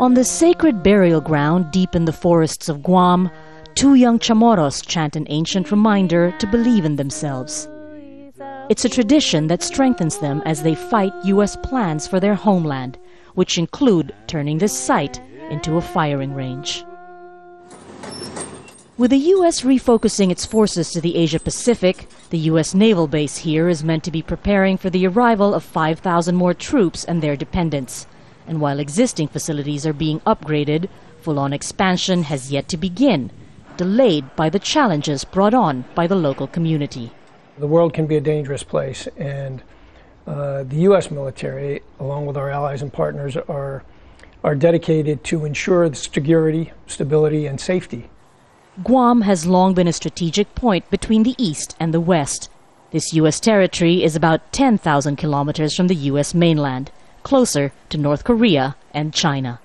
On the sacred burial ground deep in the forests of Guam, two young Chamorros chant an ancient reminder to believe in themselves. It's a tradition that strengthens them as they fight U.S. plans for their homeland, which include turning this site into a firing range. With the U.S. refocusing its forces to the Asia-Pacific, the U.S. Naval Base here is meant to be preparing for the arrival of 5,000 more troops and their dependents. And while existing facilities are being upgraded, full-on expansion has yet to begin, delayed by the challenges brought on by the local community. The world can be a dangerous place, and the U.S. military, along with our allies and partners, are dedicated to ensure the security, stability, and safety. Guam has long been a strategic point between the East and the West. This U.S. territory is about 10,000 kilometers from the U.S. mainland, closer to North Korea and China.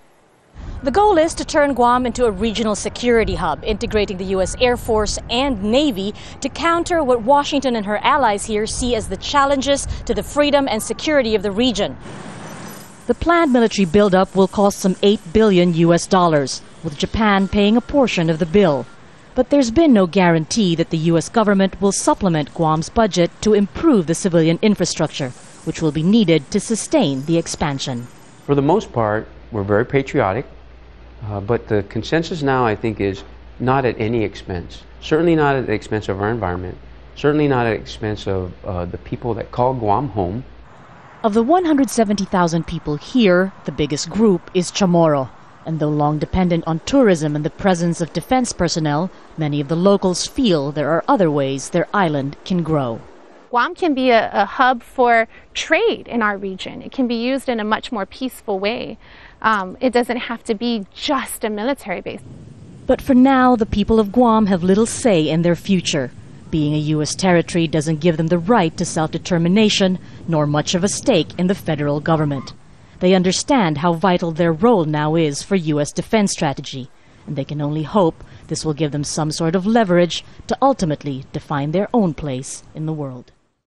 The goal is to turn Guam into a regional security hub, integrating the U.S. Air Force and Navy to counter what Washington and her allies here see as the challenges to the freedom and security of the region. The planned military buildup will cost some $8 billion US, with Japan paying a portion of the bill. But there's been no guarantee that the U.S. government will supplement Guam's budget to improve the civilian infrastructure, which will be needed to sustain the expansion. For the most part, we're very patriotic, but the consensus now, I think, is not at any expense. Certainly not at the expense of our environment, certainly not at the expense of the people that call Guam home. Of the 170,000 people here, the biggest group is Chamorro. And though long dependent on tourism and the presence of defense personnel, many of the locals feel there are other ways their island can grow. Guam can be a hub for trade in our region. It can be used in a much more peaceful way. It doesn't have to be just a military base. But for now, the people of Guam have little say in their future. Being a U.S. territory doesn't give them the right to self-determination, nor much of a stake in the federal government. They understand how vital their role now is for U.S. defense strategy, and they can only hope this will give them some sort of leverage to ultimately define their own place in the world.